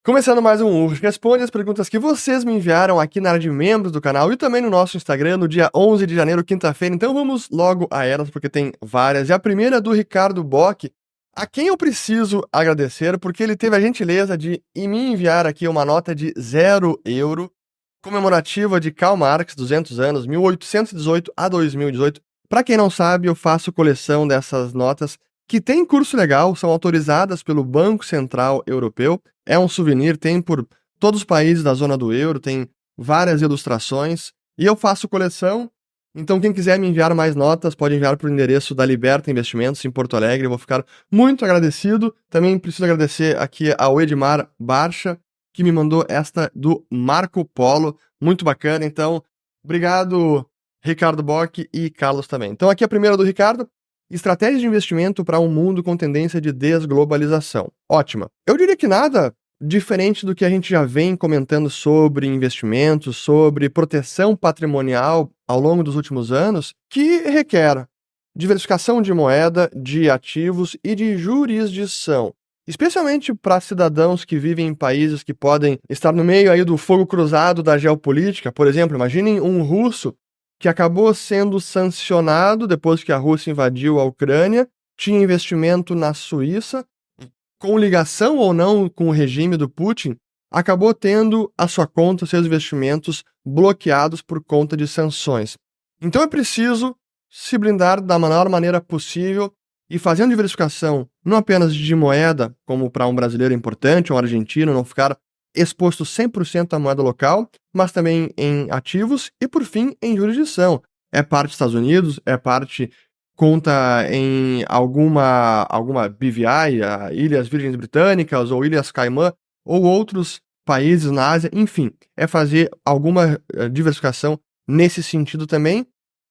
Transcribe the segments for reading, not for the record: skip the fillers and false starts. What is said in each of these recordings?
Começando mais um Urge Responde, as perguntas que vocês me enviaram aqui na área de membros do canal e também no nosso Instagram no dia 11 de janeiro, quinta-feira. Então vamos logo a elas, porque tem várias. E a primeira é do Ricardo Bock, a quem eu preciso agradecer, porque ele teve a gentileza de me enviar aqui uma nota de €0, comemorativa de Karl Marx, 200 anos, 1818 a 2018. Para quem não sabe, eu faço coleção dessas notas que tem curso legal, são autorizadas pelo Banco Central Europeu. É um souvenir, tem por todos os países da zona do euro, tem várias ilustrações. E eu faço coleção, então quem quiser me enviar mais notas, pode enviar para o endereço da Liberta Investimentos em Porto Alegre. Eu vou ficar muito agradecido. Também preciso agradecer aqui ao Edmar Barcha, que me mandou esta do Marco Polo. Muito bacana, então obrigado, Ricardo Bock e Carlos também. Então aqui a primeira do Ricardo. Estratégia de investimento para um mundo com tendência de desglobalização. Ótima. Eu diria que nada diferente do que a gente já vem comentando sobre investimentos, sobre proteção patrimonial ao longo dos últimos anos, que requer diversificação de moeda, de ativos e de jurisdição. Especialmente para cidadãos que vivem em países que podem estar no meio aí do fogo cruzado da geopolítica. Por exemplo, imaginem um russo que acabou sendo sancionado depois que a Rússia invadiu a Ucrânia, tinha investimento na Suíça, com ligação ou não com o regime do Putin, acabou tendo a sua conta, seus investimentos bloqueados por conta de sanções. Então é preciso se blindar da maior maneira possível e fazendo diversificação não apenas de moeda, como para um brasileiro é importante, um argentino, não ficar exposto 100% à moeda local, mas também em ativos e, por fim, em jurisdição. É parte dos Estados Unidos, é parte conta em alguma BVI, Ilhas Virgens Britânicas ou Ilhas Caimã ou outros países na Ásia, enfim, é fazer alguma diversificação nesse sentido também,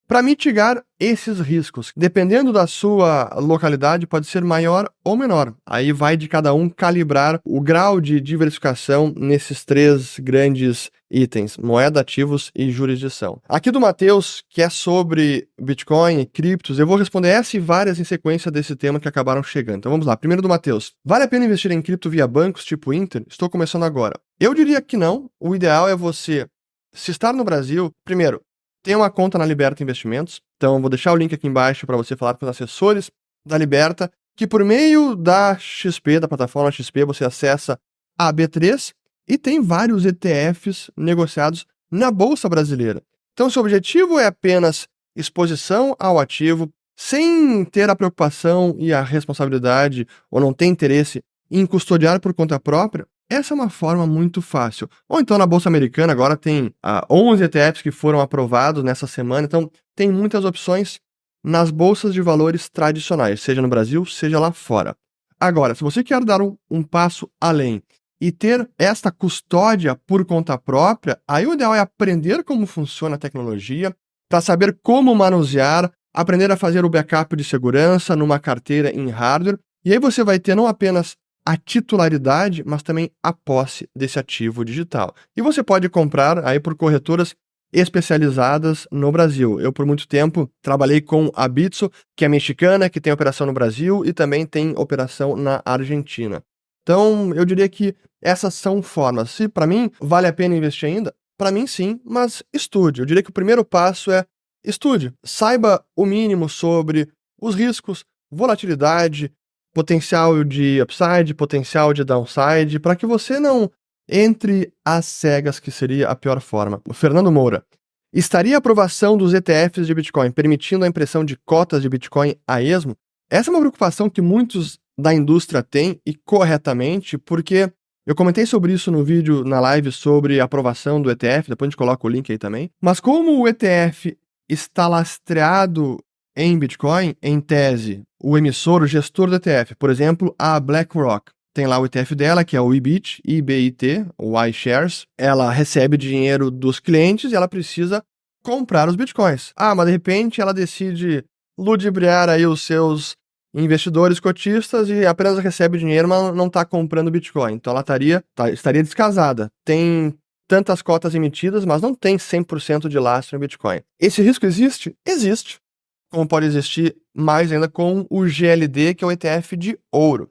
para mitigar esses riscos. Dependendo da sua localidade, pode ser maior ou menor. Aí vai de cada um calibrar o grau de diversificação nesses três grandes itens: moeda, ativos e jurisdição. Aqui do Matheus, que é sobre Bitcoin e criptos, eu vou responder essa e várias em sequência desse tema que acabaram chegando. Então vamos lá. Primeiro do Matheus. Vale a pena investir em cripto via bancos tipo Inter? Estou começando agora. Eu diria que não. O ideal é você, se estar no Brasil, primeiro, tem uma conta na Liberta Investimentos, então vou deixar o link aqui embaixo para você falar com os assessores da Liberta, que por meio da XP, da plataforma XP, você acessa a B3 e tem vários ETFs negociados na Bolsa Brasileira. Então, se o objetivo é apenas exposição ao ativo, sem ter a preocupação e a responsabilidade, ou não tem interesse em custodiar por conta própria, essa é uma forma muito fácil. Ou então na Bolsa Americana agora tem 11 ETFs que foram aprovados nessa semana, então tem muitas opções nas bolsas de valores tradicionais, seja no Brasil, seja lá fora. Agora, se você quer dar um passo além e ter esta custódia por conta própria, aí o ideal é aprender como funciona a tecnologia, para saber como manusear, aprender a fazer o backup de segurança numa carteira em hardware, e aí você vai ter não apenas a titularidade, mas também a posse desse ativo digital. E você pode comprar aí por corretoras especializadas no Brasil. Eu, por muito tempo, trabalhei com a Bitso, que é mexicana, que tem operação no Brasil e também tem operação na Argentina. Então, eu diria que essas são formas. Se, para mim, vale a pena investir ainda? Para mim, sim, mas estude. Eu diria que o primeiro passo é estude. Saiba o mínimo sobre os riscos, volatilidade, potencial de upside, potencial de downside, para que você não entre às cegas, que seria a pior forma. O Fernando Moura. Estaria a aprovação dos ETFs de Bitcoin permitindo a impressão de cotas de Bitcoin a esmo? Essa é uma preocupação que muitos da indústria têm, e corretamente, porque eu comentei sobre isso no vídeo, na live, sobre a aprovação do ETF, depois a gente coloca o link aí também. Mas como o ETF está lastreado em Bitcoin, em tese, o emissor, o gestor do ETF, por exemplo, a BlackRock, tem lá o ETF dela, que é o IBIT, IBIT, o iShares, ela recebe dinheiro dos clientes e ela precisa comprar os Bitcoins. Mas de repente ela decide ludibriar aí os seus investidores cotistas e apenas recebe dinheiro, mas não está comprando Bitcoin. Então ela estaria descasada. Tem tantas cotas emitidas, mas não tem 100% de lastro em Bitcoin. Esse risco existe? Existe. Como pode existir mais ainda com o GLD, que é o ETF de ouro.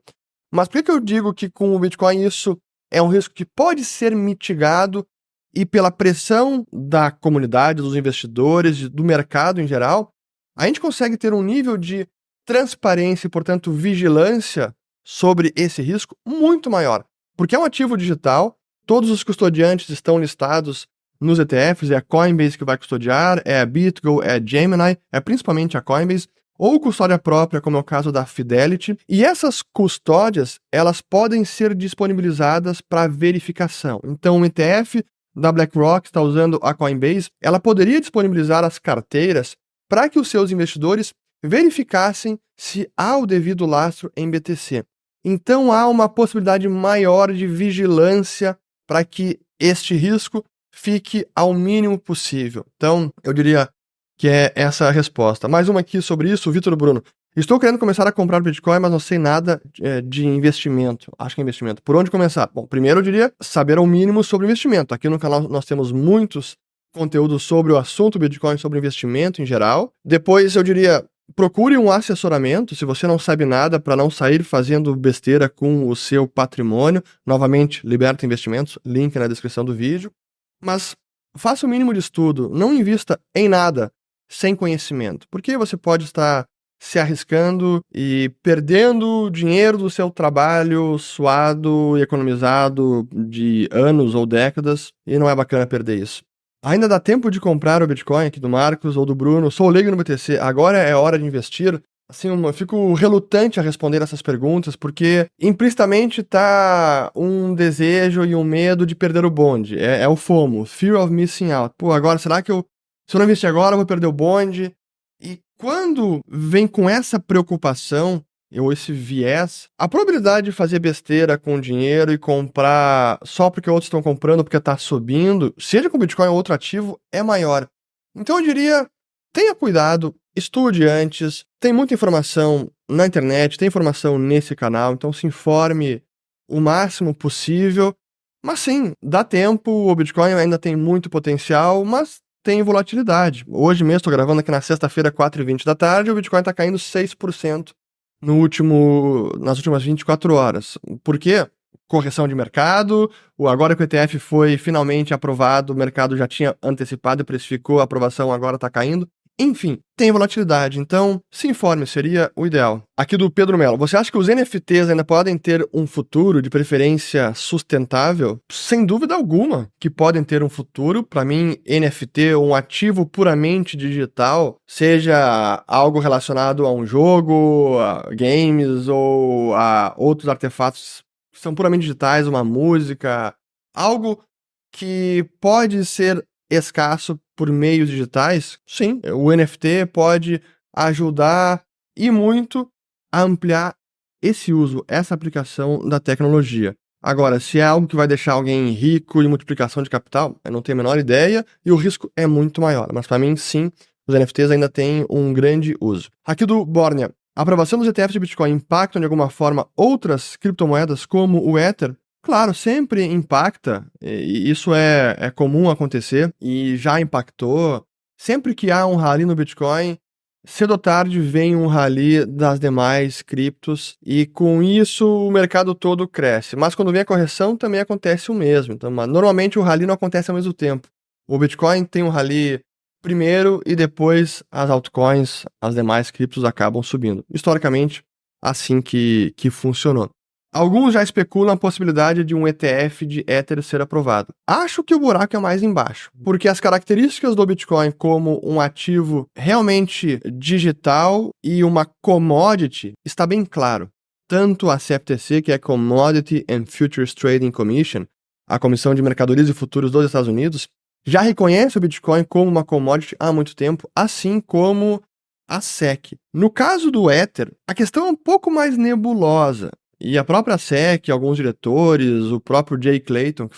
Mas por que eu digo que com o Bitcoin isso é um risco que pode ser mitigado e pela pressão da comunidade, dos investidores, do mercado em geral, a gente consegue ter um nível de transparência e, portanto, vigilância sobre esse risco muito maior. Porque é um ativo digital, todos os custodiantes estão listados nos ETFs, é a Coinbase que vai custodiar, é a BitGo, é a Gemini, é principalmente a Coinbase, ou custódia própria, como é o caso da Fidelity, e essas custódias, elas podem ser disponibilizadas para verificação. Então, o ETF da BlackRock está usando a Coinbase, ela poderia disponibilizar as carteiras para que os seus investidores verificassem se há o devido lastro em BTC. Então, há uma possibilidade maior de vigilância para que este risco fique ao mínimo possível. Então, eu diria que é essa a resposta. Mais uma aqui sobre isso, Vitor Bruno. Estou querendo começar a comprar Bitcoin, mas não sei nada de investimento. Acho que é investimento. Por onde começar? Bom, primeiro eu diria saber ao mínimo sobre investimento. Aqui no canal nós temos muitos conteúdos sobre o assunto Bitcoin, sobre investimento em geral. Depois eu diria, procure um assessoramento, se você não sabe nada, para não sair fazendo besteira com o seu patrimônio. Novamente, Liberta Investimentos, link na descrição do vídeo. Mas faça o mínimo de estudo, não invista em nada sem conhecimento, porque você pode estar se arriscando e perdendo dinheiro do seu trabalho suado e economizado de anos ou décadas, e não é bacana perder isso. Ainda dá tempo de comprar o Bitcoin aqui do Marcos ou do Bruno, sou leigo no BTC, agora é hora de investir. Assim, eu fico relutante a responder essas perguntas, porque implicitamente tá um desejo e um medo de perder o bonde. É o FOMO, Fear of Missing Out. Pô, agora, será que se eu não investir agora, eu vou perder o bonde? E quando vem com essa preocupação, ou esse viés, a probabilidade de fazer besteira com o dinheiro e comprar só porque outros estão comprando, porque tá subindo, seja com Bitcoin ou outro ativo, é maior. Então eu diria, tenha cuidado, estude antes, tem muita informação na internet, tem informação nesse canal, então se informe o máximo possível. Mas sim, dá tempo, o Bitcoin ainda tem muito potencial, mas tem volatilidade. Hoje mesmo, estou gravando aqui na sexta-feira, 4h20 da tarde, o Bitcoin está caindo 6% nas últimas 24 horas. Por quê? Correção de mercado, agora que o ETF foi finalmente aprovado, o mercado já tinha antecipado e precificou a aprovação, agora está caindo. Enfim, tem volatilidade, então se informe, seria o ideal. Aqui do Pedro Melo, você acha que os NFTs ainda podem ter um futuro, de preferência sustentável? Sem dúvida alguma que podem ter um futuro. Para mim, NFT, um ativo puramente digital, seja algo relacionado a um jogo, a games ou a outros artefatos que são puramente digitais, uma música, algo que pode ser escasso por meios digitais, sim, o NFT pode ajudar e muito a ampliar esse uso, essa aplicação da tecnologia. Agora, se é algo que vai deixar alguém rico em multiplicação de capital, eu não tenho a menor ideia e o risco é muito maior. Mas para mim, sim, os NFTs ainda têm um grande uso. Aqui do Bornia, a aprovação dos ETFs de Bitcoin impactam de alguma forma outras criptomoedas como o Ether? Claro, sempre impacta, e isso é comum acontecer, e já impactou. Sempre que há um rally no Bitcoin, cedo ou tarde vem um rally das demais criptos, e com isso o mercado todo cresce. Mas quando vem a correção, também acontece o mesmo. Então, normalmente o rally não acontece ao mesmo tempo. O Bitcoin tem um rally primeiro e depois as altcoins, as demais criptos acabam subindo. Historicamente, assim que funcionou. Alguns já especulam a possibilidade de um ETF de Ether ser aprovado. Acho que o buraco é mais embaixo, porque as características do Bitcoin como um ativo realmente digital e uma commodity está bem claro. Tanto a CFTC, que é a Commodity and Futures Trading Commission, a Comissão de Mercadorias e Futuros dos Estados Unidos, já reconhece o Bitcoin como uma commodity há muito tempo, assim como a SEC. No caso do Ether, a questão é um pouco mais nebulosa. E a própria SEC, alguns diretores, o próprio Jay Clayton, que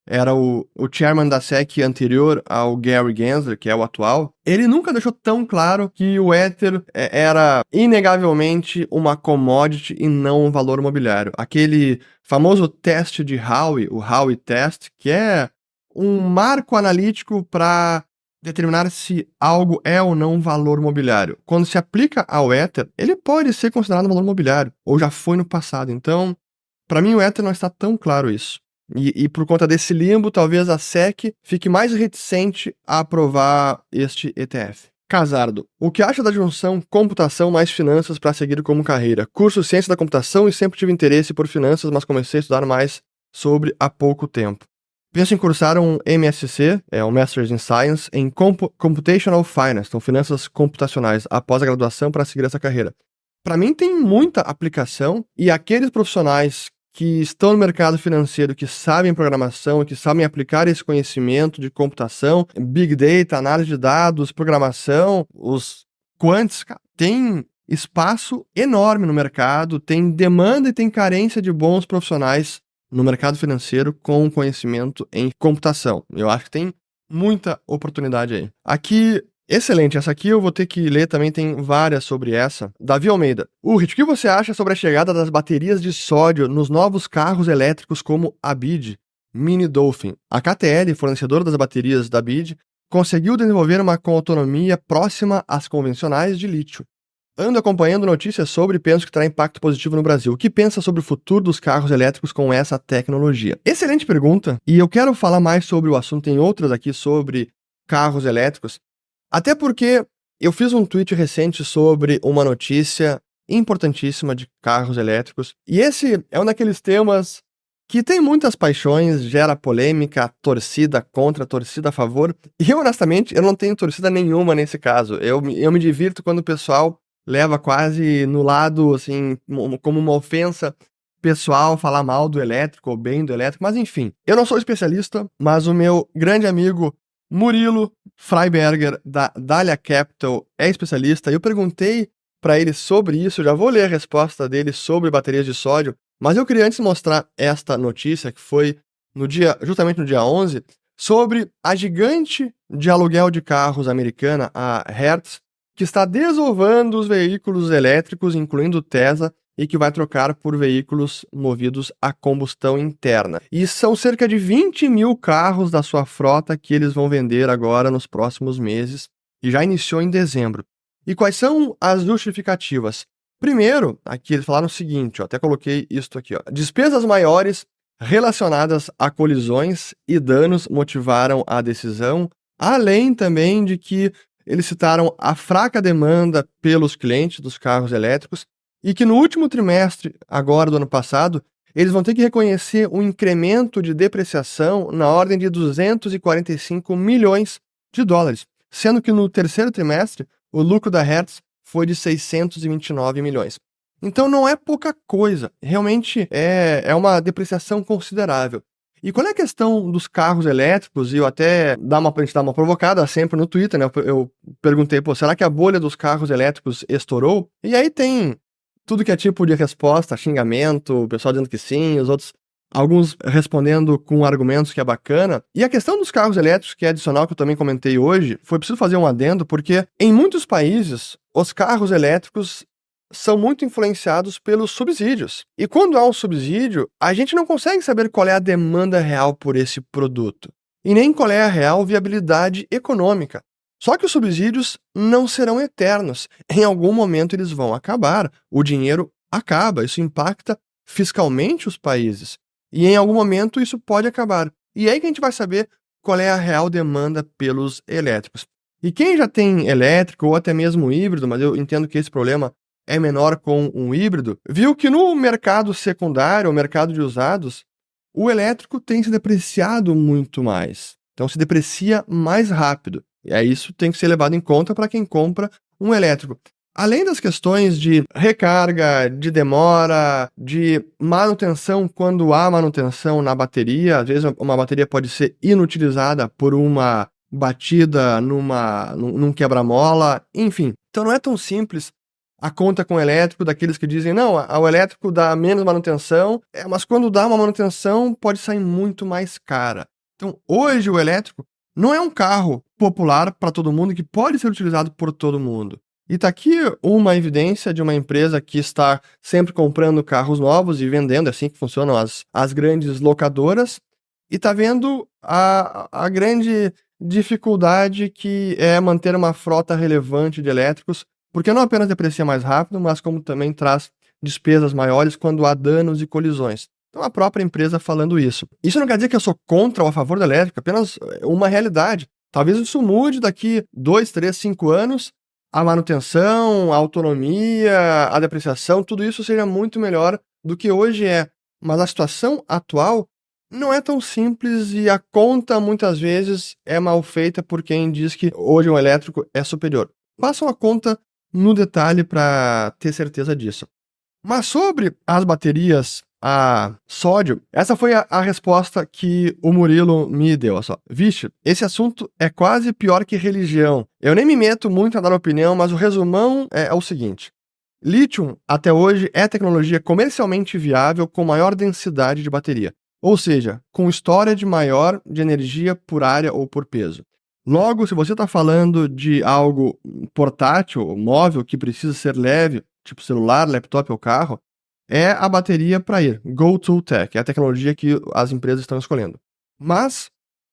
era o chairman da SEC anterior ao Gary Gensler, que é o atual, ele nunca deixou tão claro que o Ether era inegavelmente uma commodity e não um valor imobiliário. Aquele famoso teste de Howey, o Howey Test, que é um marco analítico para determinar se algo é ou não valor mobiliário. Quando se aplica ao Ether, ele pode ser considerado um valor mobiliário, ou já foi no passado. Então, Para mim, o Ether não está tão claro isso. E por conta desse limbo, talvez a SEC fique mais reticente a aprovar este ETF. Casardo, o que acha da junção computação mais finanças para seguir como carreira? Curso Ciência da Computação e sempre tive interesse por finanças, mas comecei a estudar mais sobre há pouco tempo. Penso em cursar um MSc, um Masters in Science, em Computational Finance, então finanças computacionais, após a graduação para seguir essa carreira. Para mim tem muita aplicação e aqueles profissionais que estão no mercado financeiro, que sabem programação e que sabem aplicar esse conhecimento de computação, Big Data, análise de dados, programação, os quants, tem espaço enorme no mercado, tem demanda e tem carência de bons profissionais no mercado financeiro com conhecimento em computação. Eu acho que tem muita oportunidade aí. Aqui, excelente, essa aqui eu vou ter que ler também, tem várias sobre essa. Davi Almeida. Urrit, o que você acha sobre a chegada das baterias de sódio nos novos carros elétricos como a BYD, Mini Dolphin? A KTL, fornecedora das baterias da BYD, conseguiu desenvolver uma com autonomia próxima às convencionais de lítio. Ando acompanhando notícias sobre e penso que terá impacto positivo no Brasil. O que pensa sobre o futuro dos carros elétricos com essa tecnologia? Excelente pergunta, e eu quero falar mais sobre o assunto. Tem outras aqui sobre carros elétricos, até porque eu fiz um tweet recente sobre uma notícia importantíssima de carros elétricos, e esse é um daqueles temas que tem muitas paixões, gera polêmica, torcida contra, torcida a favor, e eu, honestamente, eu não tenho torcida nenhuma nesse caso. Eu me divirto quando o pessoal leva quase no lado, assim, como uma ofensa pessoal, falar mal do elétrico ou bem do elétrico, mas enfim. Eu não sou especialista, mas o meu grande amigo Murilo Freiberger, da Dahlia Capital, é especialista. Eu perguntei para ele sobre isso, já vou ler a resposta dele sobre baterias de sódio, mas eu queria antes mostrar esta notícia, que foi justamente no dia 11, sobre a gigante de aluguel de carros americana, a Hertz, que está desovando os veículos elétricos, incluindo o Tesla, e que vai trocar por veículos movidos a combustão interna. E são cerca de 20 mil carros da sua frota que eles vão vender agora nos próximos meses, e já iniciou em dezembro. E quais são as justificativas? Primeiro, aqui eles falaram o seguinte, até coloquei isto aqui, despesas maiores relacionadas a colisões e danos motivaram a decisão, além também de que eles citaram a fraca demanda pelos clientes dos carros elétricos e que no último trimestre, agora do ano passado, eles vão ter que reconhecer um incremento de depreciação na ordem de 245 milhões de dólares, sendo que no terceiro trimestre o lucro da Hertz foi de 629 milhões. Então não é pouca coisa, realmente é uma depreciação considerável. E qual é a questão dos carros elétricos? E eu até a gente dá uma provocada sempre no Twitter, né? Eu perguntei, será que a bolha dos carros elétricos estourou? E aí tem tudo que é tipo de resposta, xingamento, o pessoal dizendo que sim, os outros, alguns respondendo com argumentos que é bacana. E a questão dos carros elétricos, que é adicional, que eu também comentei hoje, foi preciso fazer um adendo, porque em muitos países, os carros elétricos são muito influenciados pelos subsídios. E quando há um subsídio, a gente não consegue saber qual é a demanda real por esse produto, e nem qual é a real viabilidade econômica. Só que os subsídios não serão eternos. Em algum momento eles vão acabar, o dinheiro acaba, isso impacta fiscalmente os países. E em algum momento isso pode acabar. E é aí que a gente vai saber qual é a real demanda pelos elétricos. E quem já tem elétrico ou até mesmo híbrido, mas eu entendo que esse problema é menor com um híbrido, viu que no mercado secundário, o mercado de usados, o elétrico tem se depreciado muito mais. Então se deprecia mais rápido. E aí isso tem que ser levado em conta para quem compra um elétrico. Além das questões de recarga, de demora, de manutenção, quando há manutenção na bateria, às vezes uma bateria pode ser inutilizada por uma batida num quebra-mola, enfim. Então não é tão simples a conta com o elétrico daqueles que dizem, não, o elétrico dá menos manutenção, mas quando dá uma manutenção pode sair muito mais cara. Então hoje o elétrico não é um carro popular para todo mundo que pode ser utilizado por todo mundo. E tá aqui uma evidência de uma empresa que está sempre comprando carros novos e vendendo, é assim que funcionam as grandes locadoras, e tá vendo a grande dificuldade que é manter uma frota relevante de elétricos, porque não apenas deprecia mais rápido, mas como também traz despesas maiores quando há danos e colisões. Então a própria empresa falando isso. Isso não quer dizer que eu sou contra ou a favor da elétrica, apenas uma realidade. Talvez isso mude daqui 2, 3, 5 anos, a manutenção, a autonomia, a depreciação, tudo isso seja muito melhor do que hoje é. Mas a situação atual não é tão simples e a conta muitas vezes é mal feita por quem diz que hoje o elétrico é superior. Façam a conta no detalhe para ter certeza disso. Mas sobre as baterias a sódio, essa foi a resposta que o Murilo me deu. Olha só. Vixe, esse assunto é quase pior que religião. Eu nem me meto muito a dar opinião, mas o resumão é o seguinte. Lítio, até hoje, é a tecnologia comercialmente viável com maior densidade de bateria. Ou seja, com história de maior de energia por área ou por peso. Logo, se você está falando de algo portátil, móvel, que precisa ser leve, tipo celular, laptop ou carro, é a bateria para ir. Go-to-tech, é a tecnologia que as empresas estão escolhendo. Mas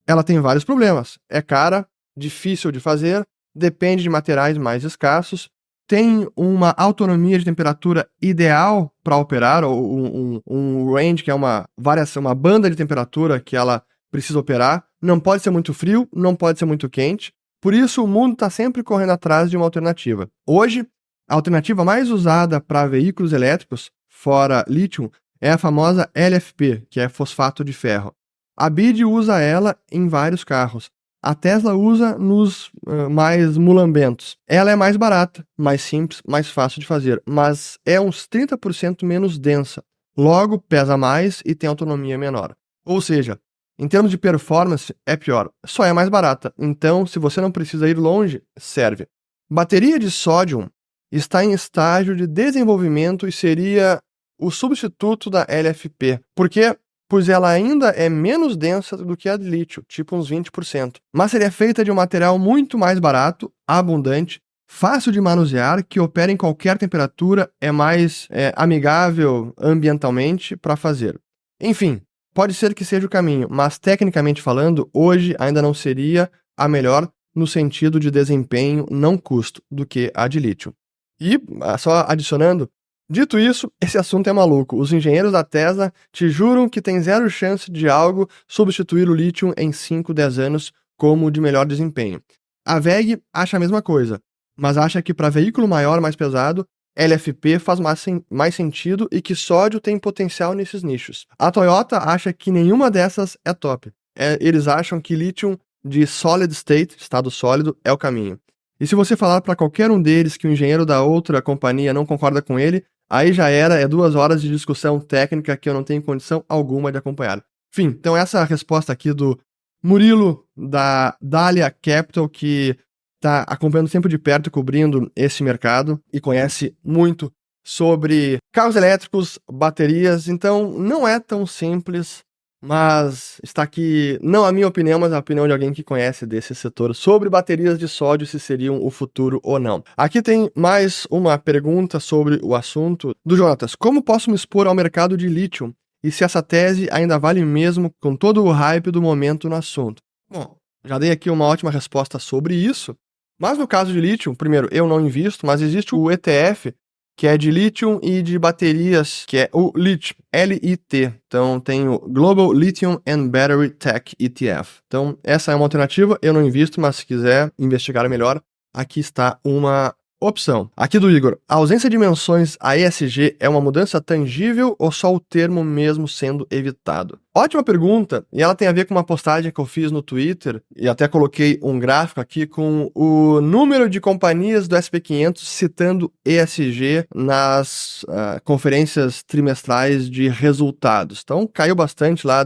ela tem vários problemas. É cara, difícil de fazer, depende de materiais mais escassos, tem uma autonomia de temperatura ideal para operar, ou um range, que é uma variação, uma banda de temperatura que ela precisa operar. Não pode ser muito frio, não pode ser muito quente. Por isso, o mundo está sempre correndo atrás de uma alternativa. Hoje, a alternativa mais usada para veículos elétricos, fora lítio, é a famosa LFP, que é fosfato de ferro. A BYD usa ela em vários carros. A Tesla usa nos mais mulambentos. Ela é mais barata, mais simples, mais fácil de fazer, mas é uns 30% menos densa. Logo, pesa mais e tem autonomia menor. Ou seja, em termos de performance, é pior. Só é mais barata. Então, se você não precisa ir longe, serve. Bateria de sódio está em estágio de desenvolvimento e seria o substituto da LFP. Por quê? Pois ela ainda é menos densa do que a de lítio, tipo uns 20%. Mas seria feita de um material muito mais barato, abundante, fácil de manusear, que opera em qualquer temperatura, é mais amigável ambientalmente para fazer. Enfim, pode ser que seja o caminho, mas tecnicamente falando, hoje ainda não seria a melhor no sentido de desempenho, não custo, do que a de lítio. E, só adicionando, dito isso, esse assunto é maluco. Os engenheiros da Tesla te juram que tem zero chance de algo substituir o lítio em 5, 10 anos como de melhor desempenho. A WEG acha a mesma coisa, mas acha que para veículo maior, mais pesado, LFP faz mais sentido e que sódio tem potencial nesses nichos. A Toyota acha que nenhuma dessas é top. Eles acham que lítio de solid state, estado sólido, é o caminho. E se você falar para qualquer um deles que o engenheiro da outra companhia não concorda com ele, aí já é 2 horas de discussão técnica que eu não tenho condição alguma de acompanhar. Enfim, então essa é a resposta aqui do Murilo, da Dahlia Capital, que está acompanhando sempre de perto e cobrindo esse mercado e conhece muito sobre carros elétricos, baterias, então não é tão simples, mas está aqui, não a minha opinião, mas a opinião de alguém que conhece desse setor sobre baterias de sódio, se seriam o futuro ou não. Aqui tem mais uma pergunta sobre o assunto do Jonatas. Como posso me expor ao mercado de lítio? E se essa tese ainda vale mesmo com todo o hype do momento no assunto? Bom, já dei aqui uma ótima resposta sobre isso, mas no caso de lítio, primeiro, eu não invisto, mas existe o ETF, que é de lítio e de baterias, que é o LIT, LIT. Então tem o Global Lithium and Battery Tech ETF. Então essa é uma alternativa, eu não invisto, mas se quiser investigar melhor, aqui está uma opção. Aqui do Igor, a ausência de menções a ESG é uma mudança tangível ou só o termo mesmo sendo evitado? Ótima pergunta, e ela tem a ver com uma postagem que eu fiz no Twitter, e até coloquei um gráfico aqui com o número de companhias do SP500 citando ESG nas conferências trimestrais de resultados. Então caiu bastante lá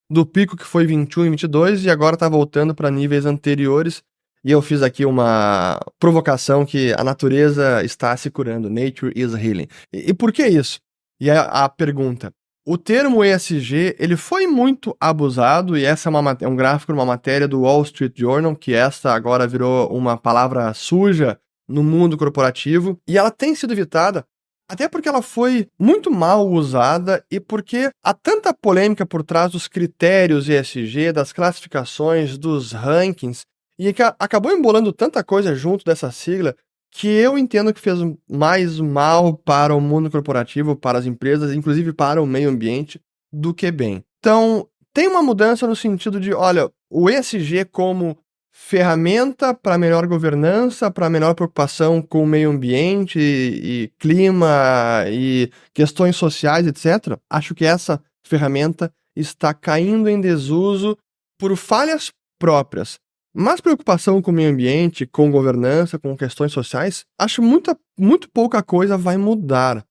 do pico que foi 21 e 22 e agora está voltando para níveis anteriores. E eu fiz aqui uma provocação que a natureza está se curando. Nature is healing. E por que isso? E a pergunta. O termo ESG, ele foi muito abusado, e essa é um gráfico, uma matéria do Wall Street Journal, que essa agora virou uma palavra suja no mundo corporativo, e ela tem sido evitada até porque ela foi muito mal usada e porque há tanta polêmica por trás dos critérios ESG, das classificações, dos rankings, e que acabou embolando tanta coisa junto dessa sigla que eu entendo que fez mais mal para o mundo corporativo, para as empresas, inclusive para o meio ambiente, do que bem. Então, tem uma mudança no sentido de, olha, o ESG como ferramenta para melhor governança, para melhor preocupação com o meio ambiente e clima e questões sociais, etc. Acho que essa ferramenta está caindo em desuso por falhas próprias. Mas preocupação com o meio ambiente, com governança, com questões sociais, acho muito pouca coisa vai mudar.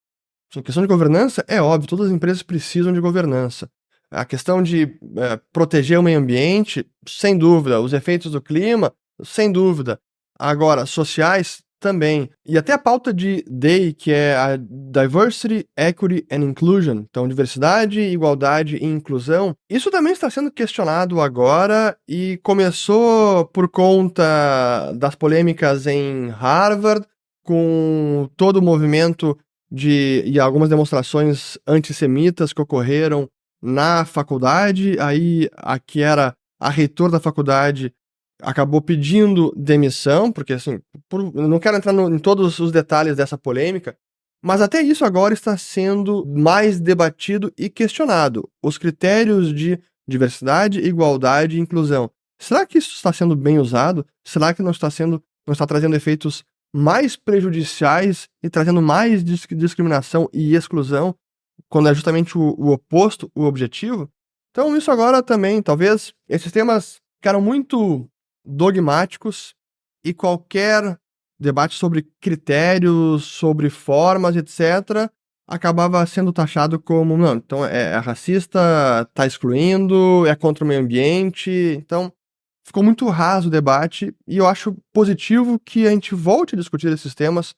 A questão de governança, é óbvio, todas as empresas precisam de governança. A questão de proteger o meio ambiente, sem dúvida. Os efeitos do clima, sem dúvida. Agora, sociais, também. E até a pauta de DEI, que é a Diversity, Equity and Inclusion. Então, diversidade, igualdade e inclusão. Isso também está sendo questionado agora e começou por conta das polêmicas em Harvard, com todo o movimento e algumas demonstrações antissemitas que ocorreram na faculdade. Aí a que era a reitora da faculdade acabou pedindo demissão, porque assim, eu não quero entrar em todos os detalhes dessa polêmica, mas até isso agora está sendo mais debatido e questionado. Os critérios de diversidade, igualdade e inclusão. Será que isso está sendo bem usado? Será que não está trazendo efeitos mais prejudiciais e trazendo mais discriminação e exclusão, quando é justamente o oposto, o objetivo? Então isso agora também, talvez, esses temas ficaram muito dogmáticos e qualquer debate sobre critérios, sobre formas, etc., acabava sendo taxado como, não, então é racista, tá excluindo, é contra o meio ambiente. Então ficou muito raso o debate e eu acho positivo que a gente volte a discutir esses temas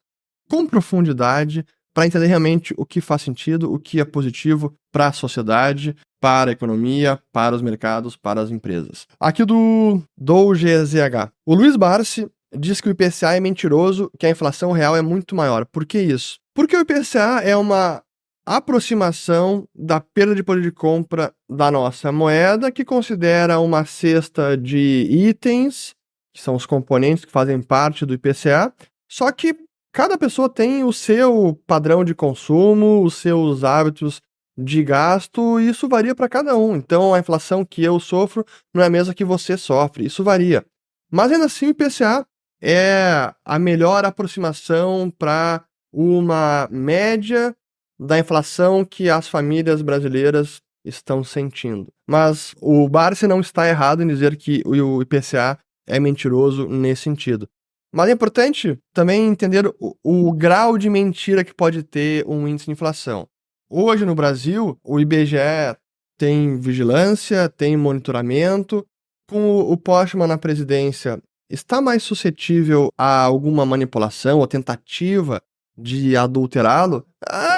com profundidade para entender realmente o que faz sentido, o que é positivo para a sociedade, para a economia, para os mercados, para as empresas. Aqui do GZH. O Luiz Barsi diz que o IPCA é mentiroso, que a inflação real é muito maior. Por que isso? Porque o IPCA é uma aproximação da perda de poder de compra da nossa moeda, que considera uma cesta de itens, que são os componentes que fazem parte do IPCA, só que cada pessoa tem o seu padrão de consumo, os seus hábitos de gasto, e isso varia para cada um. Então, a inflação que eu sofro não é a mesma que você sofre, isso varia. Mas ainda assim, o IPCA é a melhor aproximação para uma média da inflação que as famílias brasileiras estão sentindo. Mas o Barsi não está errado em dizer que o IPCA é mentiroso nesse sentido. Mas é importante também entender o grau de mentira que pode ter um índice de inflação. Hoje no Brasil, o IBGE tem vigilância, tem monitoramento. Com o Postman na presidência, está mais suscetível a alguma manipulação ou tentativa de adulterá-lo?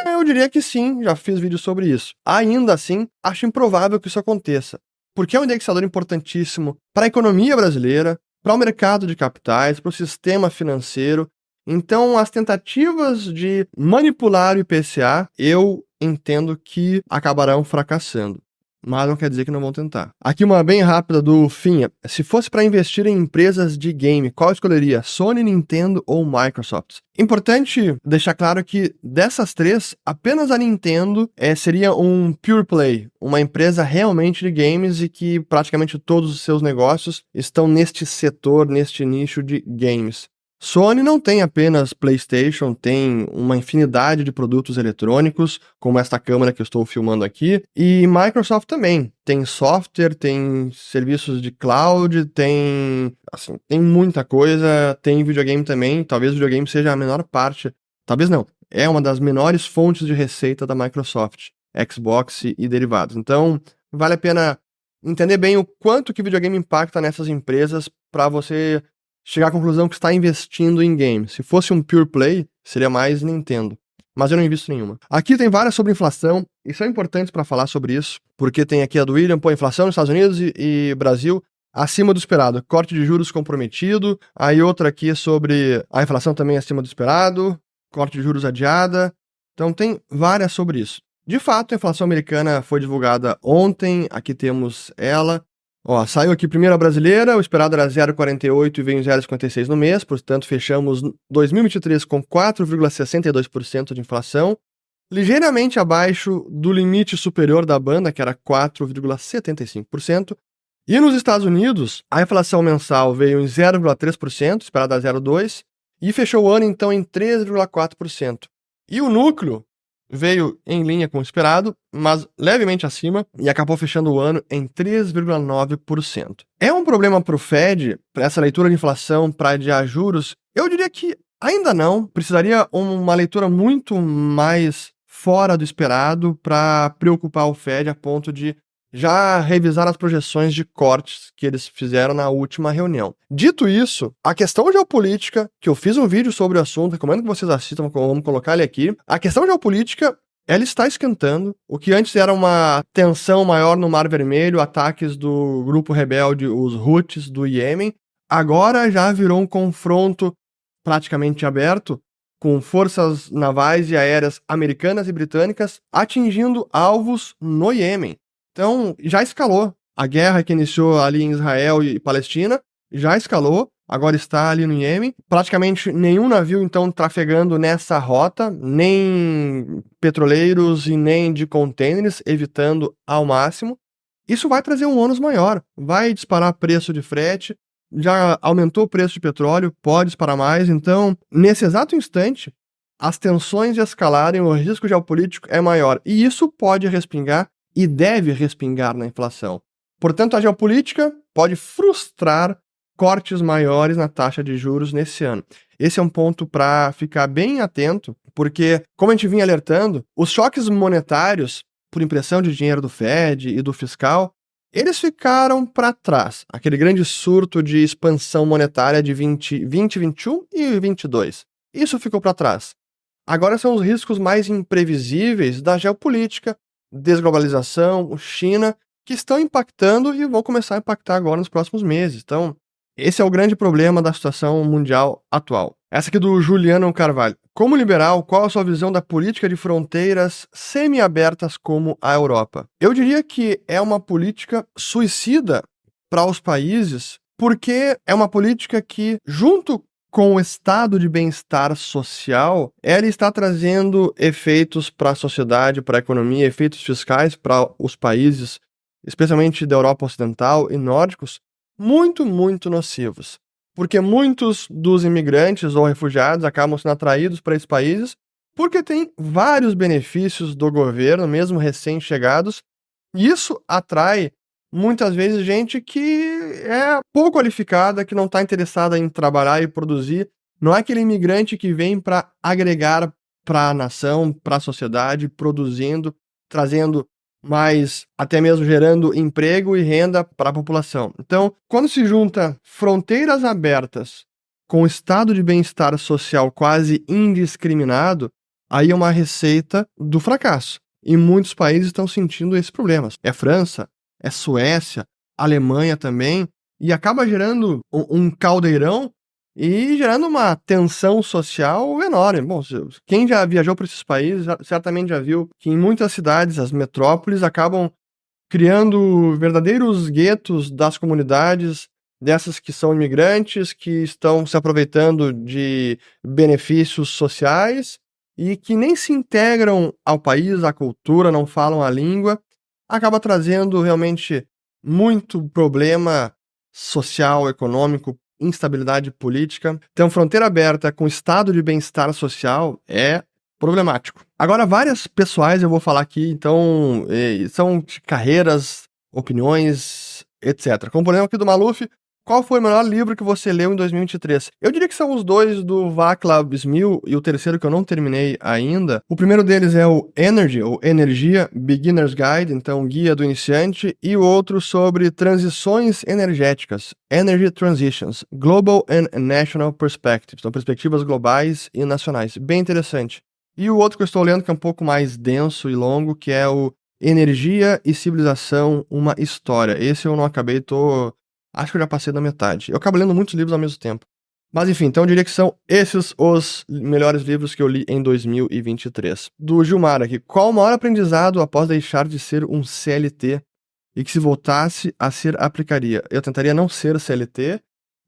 Eu diria que sim, já fiz vídeo sobre isso. Ainda assim, acho improvável que isso aconteça, porque é um indexador importantíssimo para a economia brasileira, para o mercado de capitais, para o sistema financeiro. Então, as tentativas de manipular o IPCA, eu entendo que acabarão fracassando. Mas não quer dizer que não vão tentar. Aqui uma bem rápida do Finha. Se fosse para investir em empresas de game, qual escolheria? Sony, Nintendo ou Microsoft? Importante deixar claro que dessas três, apenas a Nintendo seria um pure play, uma empresa realmente de games e que praticamente todos os seus negócios estão neste setor, neste nicho de games. Sony não tem apenas PlayStation, tem uma infinidade de produtos eletrônicos, como esta câmera que eu estou filmando aqui, e Microsoft também. Tem software, tem serviços de cloud, tem muita coisa, tem videogame também. Talvez o videogame seja a menor parte, talvez não, é uma das menores fontes de receita da Microsoft, Xbox e derivados. Então, vale a pena entender bem o quanto que o videogame impacta nessas empresas para você chegar à conclusão que está investindo em games. Se fosse um pure play, seria mais Nintendo. Mas eu não invisto nenhuma. Aqui tem várias sobre inflação, e são importantes para falar sobre isso, porque tem aqui a do William, inflação nos Estados Unidos e Brasil acima do esperado. Corte de juros comprometido. Aí outra aqui sobre a inflação também acima do esperado. Corte de juros adiada. Então tem várias sobre isso. De fato, a inflação americana foi divulgada ontem. Aqui temos ela. Saiu aqui primeiro a brasileira, o esperado era 0,48 e veio 0,56 no mês, portanto fechamos 2023 com 4,62% de inflação. ligeiramente abaixo do limite superior da banda, que era 4,75%. E nos Estados Unidos, a inflação mensal veio em 0,3%, esperada a 0,2%, e fechou o ano então em 3,4%. E o núcleo veio em linha com o esperado, mas levemente acima, e acabou fechando o ano em 3,9%. É um problema para o Fed, para essa leitura de inflação, para adiar juros? Eu diria que ainda não. Precisaria uma leitura muito mais fora do esperado para preocupar o Fed a ponto de já revisar as projeções de cortes que eles fizeram na última reunião. Dito isso, a questão geopolítica, que eu fiz um vídeo sobre o assunto, recomendo que vocês assistam, vamos colocar ele aqui. A questão geopolítica, ela está esquentando. O que antes era uma tensão maior no Mar Vermelho, ataques do grupo rebelde, os Houthis do Iêmen, agora já virou um confronto praticamente aberto com forças navais e aéreas americanas e britânicas atingindo alvos no Iêmen. Então, já escalou. A guerra que iniciou ali em Israel e Palestina já escalou, agora está ali no Iêmen. Praticamente nenhum navio, então, trafegando nessa rota, nem petroleiros e nem de contêineres, evitando ao máximo. Isso vai trazer um ônus maior, vai disparar preço de frete, já aumentou o preço de petróleo, pode disparar mais. Então, nesse exato instante, as tensões escalarem, o risco geopolítico é maior. E isso pode respingar e deve respingar na inflação. Portanto, a geopolítica pode frustrar cortes maiores na taxa de juros nesse ano. Esse é um ponto para ficar bem atento, porque, como a gente vinha alertando, os choques monetários, por impressão de dinheiro do Fed e do fiscal, eles ficaram para trás. Aquele grande surto de expansão monetária de 2021 e 22. Isso ficou para trás. Agora são os riscos mais imprevisíveis da geopolítica, desglobalização, China, que estão impactando e vão começar a impactar agora nos próximos meses. Então, esse é o grande problema da situação mundial atual. Essa aqui do Juliano Carvalho. Como liberal, qual a sua visão da política de fronteiras semi-abertas como a Europa? Eu diria que é uma política suicida para os países, porque é uma política que, junto com o estado de bem-estar social, ela está trazendo efeitos para a sociedade, para a economia, efeitos fiscais para os países, especialmente da Europa Ocidental e nórdicos, muito, muito nocivos. Porque muitos dos imigrantes ou refugiados acabam sendo atraídos para esses países porque tem vários benefícios do governo, mesmo recém-chegados, e isso atrai muitas vezes gente que é pouco qualificada, que não está interessada em trabalhar e produzir. Não é aquele imigrante que vem para agregar para a nação, para a sociedade, produzindo, trazendo mais, até mesmo gerando emprego e renda para a população. Então, quando se junta fronteiras abertas com um estado de bem-estar social quase indiscriminado, aí é uma receita do fracasso. E muitos países estão sentindo esses problemas. É França, é Suécia, Alemanha também, e acaba gerando um caldeirão e gerando uma tensão social enorme. Bom, quem já viajou para esses países certamente já viu que em muitas cidades, as metrópoles acabam criando verdadeiros guetos das comunidades, dessas que são imigrantes, que estão se aproveitando de benefícios sociais e que nem se integram ao país, à cultura, não falam a língua, acaba trazendo realmente muito problema social, econômico, instabilidade política. Então, fronteira aberta com estado de bem-estar social é problemático. Agora, várias pessoais eu vou falar aqui, então, são de carreiras, opiniões, etc. Como, por exemplo, aqui do Maluf, qual foi o melhor livro que você leu em 2023? Eu diria que são os dois do Václav Smil e o terceiro que eu não terminei ainda. O primeiro deles é o Energy, ou Energia, Beginner's Guide, então Guia do Iniciante, e o outro sobre transições energéticas, Energy Transitions, Global and National Perspectives, então perspectivas globais e nacionais. Bem interessante. E o outro que eu estou lendo, que é um pouco mais denso e longo, que é o Energia e Civilização, uma História. Esse eu não acabei, acho que eu já passei da metade. Eu acabo lendo muitos livros ao mesmo tempo. Mas enfim, então eu diria que são esses os melhores livros que eu li em 2023. Do Gilmar aqui. Qual o maior aprendizado após deixar de ser um CLT e que se voltasse a ser aplicaria? Eu tentaria não ser CLT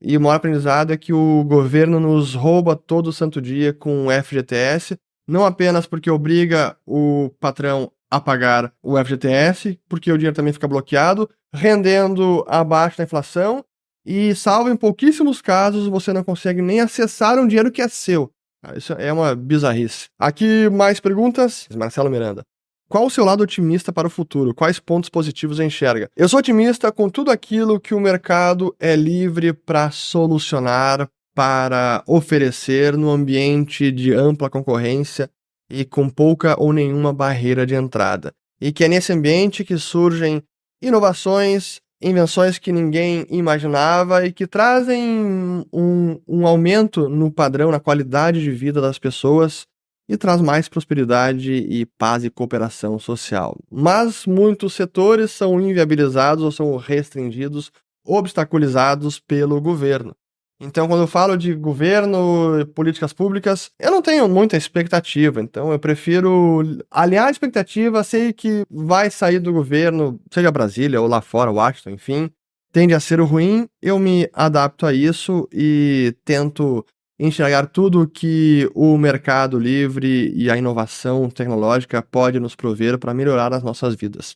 e o maior aprendizado é que o governo nos rouba todo santo dia com o FGTS não apenas porque obriga o patrão a pagar o FGTS, porque o dinheiro também fica bloqueado, rendendo abaixo da inflação, e salvo em pouquíssimos casos você não consegue nem acessar um dinheiro que é seu. Isso é uma bizarrice. Aqui mais perguntas. Marcelo Miranda. Qual o seu lado otimista para o futuro? Quais pontos positivos enxerga? Eu sou otimista com tudo aquilo que o mercado é livre para solucionar, para oferecer no ambiente de ampla concorrência e com pouca ou nenhuma barreira de entrada. E que é nesse ambiente que surgem inovações, invenções que ninguém imaginava e que trazem um aumento no padrão, na qualidade de vida das pessoas e traz mais prosperidade e paz e cooperação social. Mas muitos setores são inviabilizados ou são restringidos, obstaculizados pelo governo. Então, quando eu falo de governo e políticas públicas, eu não tenho muita expectativa. Então, eu prefiro alinhar a expectativa, sei que vai sair do governo, seja Brasília ou lá fora, Washington, enfim, tende a ser ruim, eu me adapto a isso e tento enxergar tudo que o mercado livre e a inovação tecnológica pode nos prover para melhorar as nossas vidas.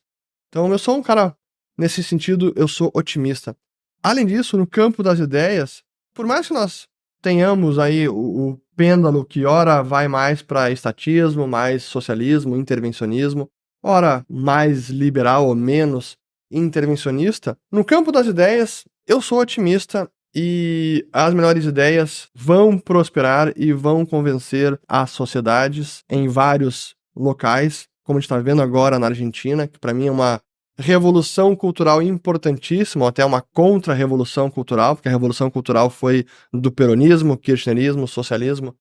Então, eu sou um cara, nesse sentido, eu sou otimista. Além disso, no campo das ideias, por mais que nós tenhamos aí o pêndulo que ora vai mais para estatismo, mais socialismo, intervencionismo, ora mais liberal ou menos intervencionista, no campo das ideias, eu sou otimista e as melhores ideias vão prosperar e vão convencer as sociedades em vários locais, como a gente está vendo agora na Argentina, que para mim é uma revolução cultural importantíssima, ou até uma contra-revolução cultural, porque a revolução cultural foi do peronismo, kirchnerismo, socialismo,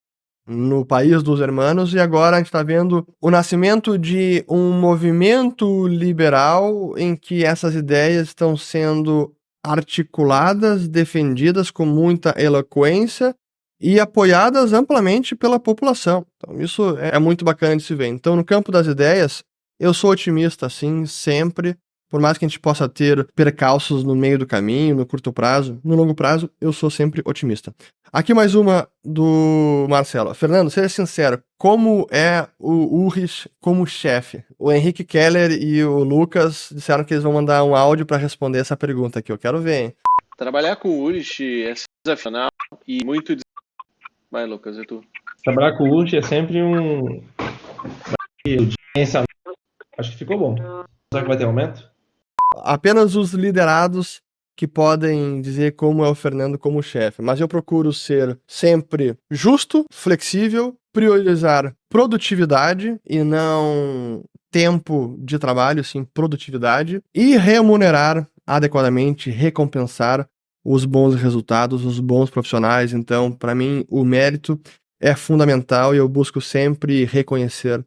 no país dos hermanos, e agora a gente está vendo o nascimento de um movimento liberal em que essas ideias estão sendo articuladas, defendidas com muita eloquência e apoiadas amplamente pela população. Então isso é muito bacana de se ver. Então, no campo das ideias, eu sou otimista, sim, sempre. Por mais que a gente possa ter percalços no meio do caminho, no curto prazo, no longo prazo, eu sou sempre otimista. Aqui mais uma do Marcelo. Fernando, seja sincero, como é o Ulrich como chefe? O Henrique Keller e o Lucas disseram que eles vão mandar um áudio para responder essa pergunta aqui. Eu quero ver, hein? Trabalhar com o Ulrich é desafiador e muito... Vai, Lucas, é tu. Trabalhar com o Ulrich é sempre um... Acho que ficou bom. Será que vai ter aumento? Apenas os liderados que podem dizer como é o Fernando como chefe, mas eu procuro ser sempre justo, flexível, priorizar produtividade e não tempo de trabalho, sim, produtividade, e remunerar adequadamente, recompensar os bons resultados, os bons profissionais. Então, para mim, o mérito é fundamental e eu busco sempre reconhecer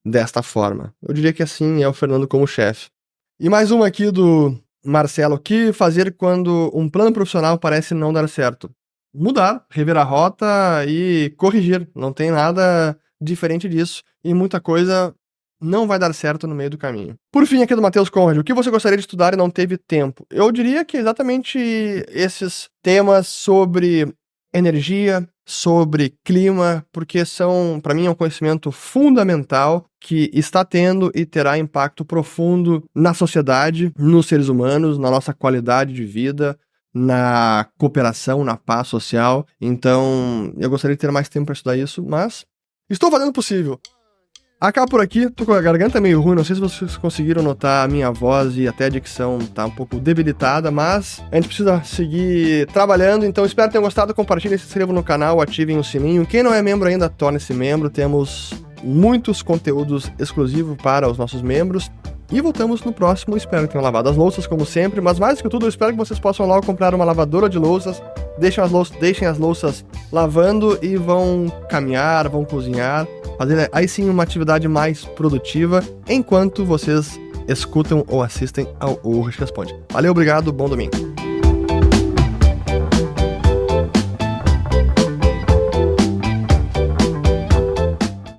desta forma. Eu diria que assim é o Fernando como chefe. E mais uma aqui do Marcelo. O que fazer quando um plano profissional parece não dar certo? Mudar, rever a rota e corrigir. Não tem nada diferente disso. E muita coisa não vai dar certo no meio do caminho. Por fim, aqui do Matheus Conrad. O que você gostaria de estudar e não teve tempo? Eu diria que exatamente esses temas sobre energia, sobre clima, porque são, para mim, é um conhecimento fundamental que está tendo e terá impacto profundo na sociedade, nos seres humanos, na nossa qualidade de vida, na cooperação, na paz social. Então, eu gostaria de ter mais tempo para estudar isso, mas estou fazendo o possível. Acabo por aqui, tô com a garganta meio ruim, não sei se vocês conseguiram notar a minha voz e até a dicção tá um pouco debilitada, mas a gente precisa seguir trabalhando, então espero que tenham gostado, compartilhem, se inscrevam no canal, ativem o sininho. Quem não é membro ainda, torne-se membro, temos muitos conteúdos exclusivos para os nossos membros. E voltamos no próximo, espero que tenham lavado as louças como sempre, mas mais que tudo eu espero que vocês possam logo comprar uma lavadora de louças, deixem as louças lavando e vão caminhar, vão cozinhar, fazer aí sim uma atividade mais produtiva, enquanto vocês escutam ou assistem ao Ulrich Responde. Valeu, obrigado, bom domingo.